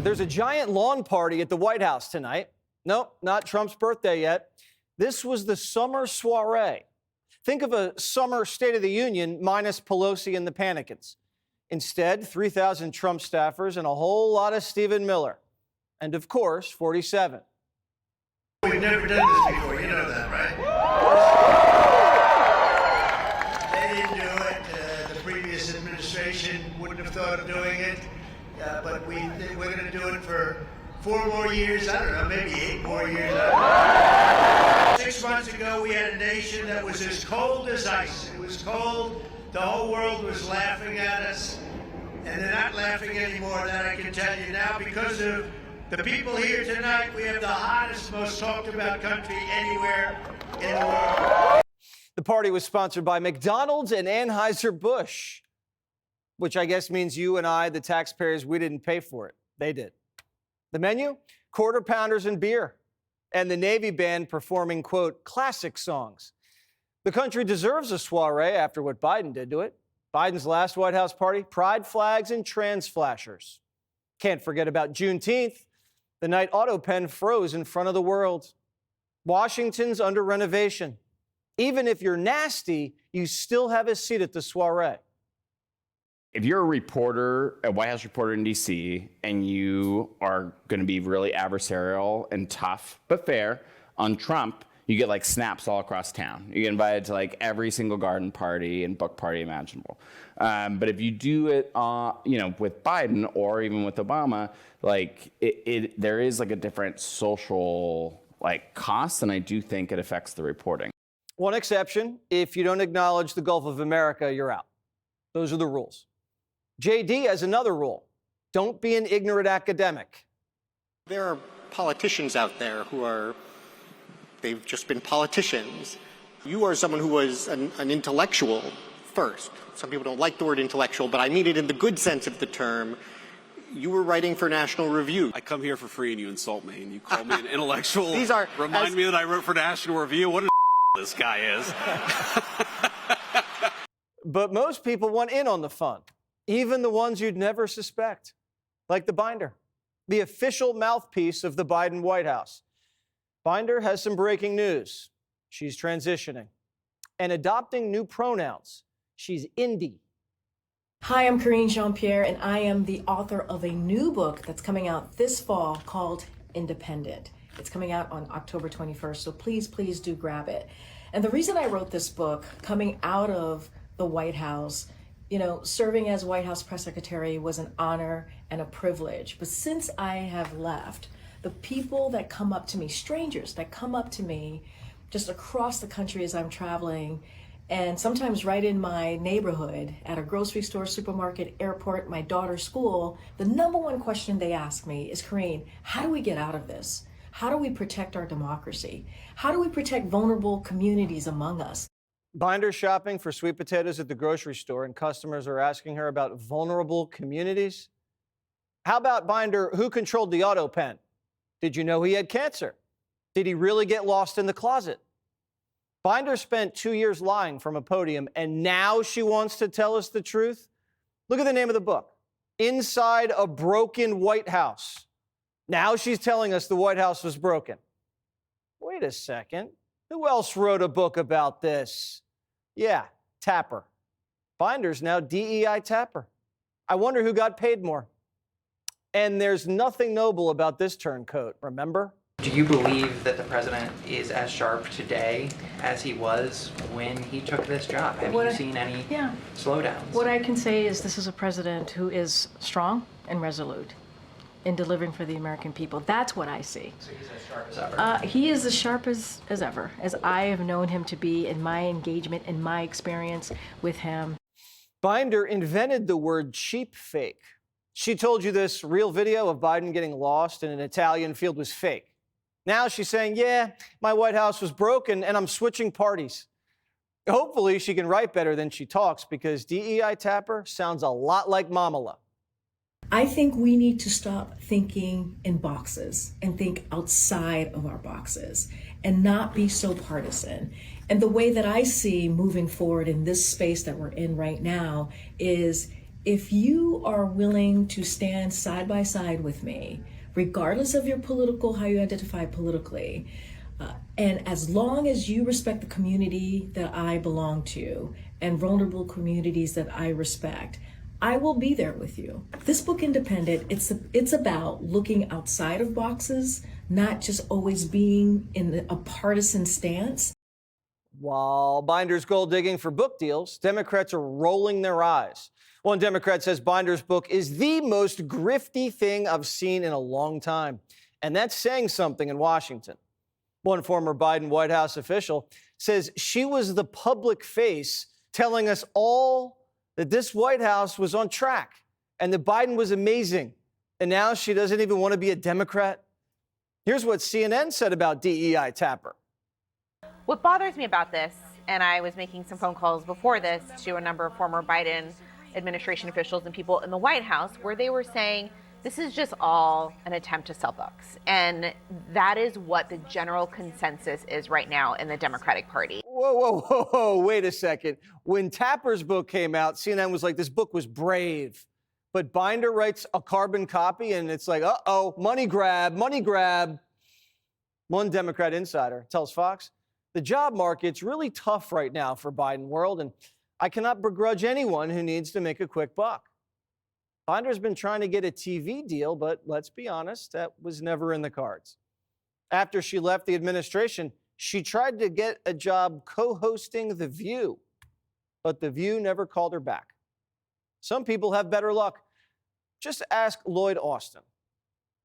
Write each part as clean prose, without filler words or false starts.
There's a giant lawn party at the White House tonight. Nope, not Trump's birthday yet. This was the summer soiree. Think of a summer State of the Union minus Pelosi and the Panicans. Instead, 3,000 Trump staffers and a whole lot of Stephen Miller. And of course, 47. We've never done this before, you know that, right? They didn't do it. The previous administration wouldn't have thought of doing it. But we're going to do it for 4 more years. I don't know, maybe 8 more years. 6 months ago, we had a nation that was as cold as ice. It was cold. The whole world was laughing at us. And they're not laughing anymore, that I can tell you now, because of the people here tonight. We have the hottest, most talked about country anywhere in the world. The party was sponsored by McDonald's and Anheuser-Busch, which I guess means you and I, the taxpayers, we didn't pay for it. They did. The menu? Quarter pounders and beer. And the Navy band performing, quote, classic songs. The country deserves a soiree after what Biden did to it. Biden's last White House party, pride flags and trans flashers. Can't forget about Juneteenth, the night auto pen froze in front of the world. Washington's under renovation. Even if you're nasty, you still have a seat at the soiree. If you're a reporter, a White House reporter in D.C., and you are going to be really adversarial and tough, but fair, on Trump, you get like snaps all across town. You get invited to like every single garden party and book party imaginable. But if you do it, with Biden or even with Obama, like there is like a different social like cost, and I do think it affects the reporting. One exception: if you don't acknowledge the Gulf of America, you're out. Those are the rules. JD has another rule. Don't be an ignorant academic. There are politicians out there they've just been politicians. You are someone who was an intellectual first. Some people don't like the word intellectual, but I mean it in the good sense of the term. You were writing for National Review. I come here for free and you insult me and you call me an intellectual. Remind me that I wrote for National Review. What a this guy is. But most people want in on the fun. Even the ones you'd never suspect, like the Binder, the official mouthpiece of the Biden White House. Binder has some breaking news. She's transitioning and adopting new pronouns. She's indie. Hi, I'm Karine Jean-Pierre, and I am the author of a new book that's coming out this fall called Independent. It's coming out on October 21st, so please do grab it. And the reason I wrote this book, coming out of the White House, serving as White House press secretary was an honor and a privilege. But since I have left, the people that come up to me, strangers that come up to me just across the country as I'm traveling, and sometimes right in my neighborhood, at a grocery store, supermarket, airport, my daughter's school, the number one question they ask me is, Karine, how do we get out of this? How do we protect our democracy? How do we protect vulnerable communities among us? Binder shopping for sweet potatoes at the grocery store, and customers are asking her about vulnerable communities. How about Binder, who controlled the auto pen? Did you know he had cancer? Did he really get lost in the closet? Binder spent 2 years lying from a podium, and now she wants to tell us the truth? Look at the name of the book, Inside a Broken White House. Now she's telling us the White House was broken. Wait a second. Who else wrote a book about this? Yeah, Tapper. Binder's now DEI Tapper. I wonder who got paid more. And there's nothing noble about this turncoat, remember? Do you believe that the president is as sharp today as he was when he took this job? Have you seen any slowdowns? What I can say is this is a president who is strong and resolute in delivering for the American people. That's what I see. So he's as sharp as ever? He is as sharp as ever, as I have known him to be in my engagement, in my experience with him. Binder invented the word cheap fake. She told you this real video of Biden getting lost in an Italian field was fake. Now she's saying, yeah, my White House was broken and I'm switching parties. Hopefully she can write better than she talks, because DEI Tapper sounds a lot like Mamala. I think we need to stop thinking in boxes and think outside of our boxes and not be so partisan. And the way that I see moving forward in this space that we're in right now is if you are willing to stand side by side with me, regardless of your how you identify politically, and as long as you respect the community that I belong to and vulnerable communities that I respect, I will be there with you. This book, Independent, it's about looking outside of boxes, not just always being in a partisan stance. While Binder's gold digging for book deals, Democrats are rolling their eyes. One Democrat says Binder's book is the most grifty thing I've seen in a long time. And that's saying something in Washington. One former Biden White House official says she was the public face telling us all that this White House was on track and that Biden was amazing. And now she doesn't even want to be a Democrat. Here's what CNN said about DEI Tapper. What bothers me about this, and I was making some phone calls before this to a number of former Biden administration officials and people in the White House, where they were saying, this is just all an attempt to sell books. And that is what the general consensus is right now in the Democratic Party. Whoa, wait a second. When Tapper's book came out, CNN was like, this book was brave. But Binder writes a carbon copy, and it's like, uh-oh, money grab, money grab. One Democrat insider tells Fox, the job market's really tough right now for Biden world, and I cannot begrudge anyone who needs to make a quick buck. Binder's been trying to get a TV deal, but let's be honest, that was never in the cards. After she left the administration, she tried to get a job co-hosting The View, but The View never called her back. Some people have better luck. Just ask Lloyd Austin.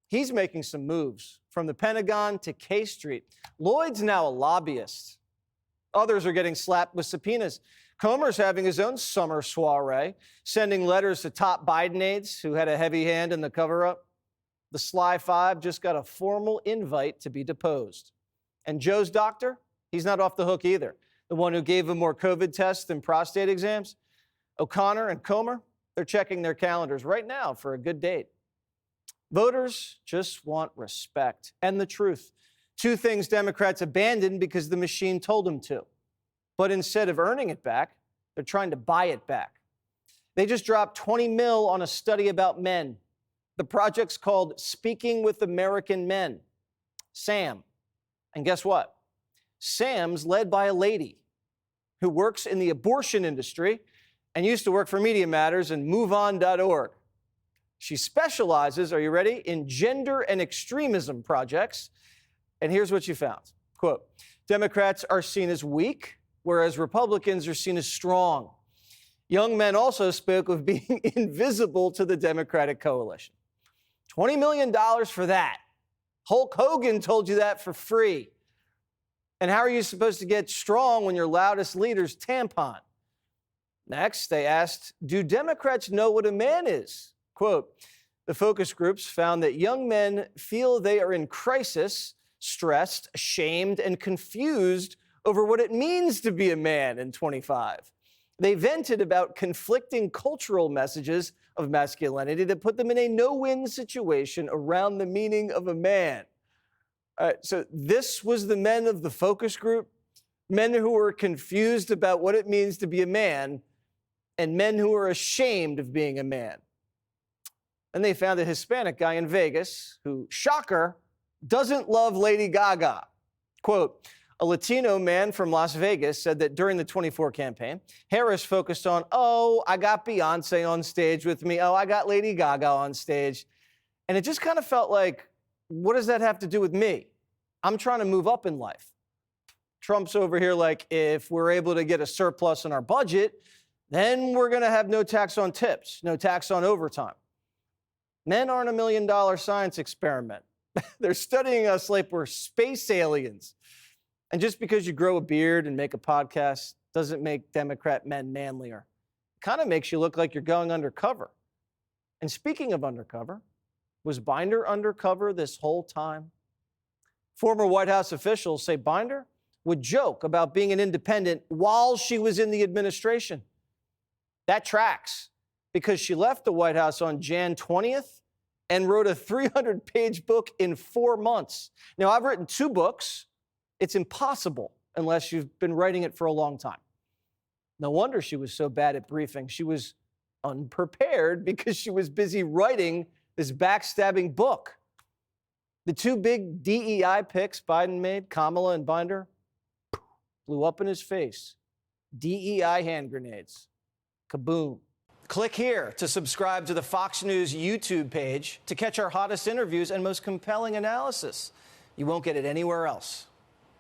He's making some moves from the Pentagon to K Street. Lloyd's now a lobbyist. Others are getting slapped with subpoenas. Comer's having his own summer soiree, sending letters to top Biden aides who had a heavy hand in the cover-up. The Sly Five just got a formal invite to be deposed. And Joe's doctor, he's not off the hook either. The one who gave him more COVID tests than prostate exams. O'Connor and Comer, they're checking their calendars right now for a good date. Voters just want respect and the truth. Two things Democrats abandoned because the machine told them to. But instead of earning it back, they're trying to buy it back. They just dropped 20 mil on a study about men. The project's called Speaking with American Men, SAM. And guess what? SAM's led by a lady who works in the abortion industry and used to work for Media Matters and MoveOn.org. She specializes, are you ready, in gender and extremism projects. And here's what she found. Quote, Democrats are seen as weak, whereas Republicans are seen as strong. Young men also spoke of being invisible to the Democratic coalition. $20 million for that. Hulk Hogan told you that for free. And how are you supposed to get strong when your loudest leader's tampon? Next, they asked, do Democrats know what a man is? Quote, the focus groups found that young men feel they are in crisis, stressed, ashamed, and confused over what it means to be a man in 25. They vented about conflicting cultural messages of masculinity that put them in a no-win situation around the meaning of a man. So this was the men of the focus group, men who were confused about what it means to be a man, and men who are ashamed of being a man. And they found a Hispanic guy in Vegas who, shocker, doesn't love Lady Gaga. Quote, a Latino man from Las Vegas said that during the 24 campaign, Harris focused on, oh, I got Beyonce on stage with me. Oh, I got Lady Gaga on stage. And it just kind of felt like, what does that have to do with me? I'm trying to move up in life. Trump's over here like, if we're able to get a surplus in our budget, then we're going to have no tax on tips, no tax on overtime. Men aren't $1 million science experiment. They're studying us like we're space aliens. And just because you grow a beard and make a podcast doesn't make Democrat men manlier. It kind of makes you look like you're going undercover. And speaking of undercover, was Binder undercover this whole time? Former White House officials say Binder would joke about being an independent while she was in the administration. That tracks because she left the White House on Jan 20th and wrote a 300-page book in 4 months. Now, I've written 2 books. It's impossible unless you've been writing it for a long time. No wonder she was so bad at briefing. She was unprepared because she was busy writing this backstabbing book. The two big DEI picks Biden made, Kamala and Binder, blew up in his face. DEI hand grenades. Kaboom. Click here to subscribe to the Fox News YouTube page to catch our hottest interviews and most compelling analysis. You won't get it anywhere else.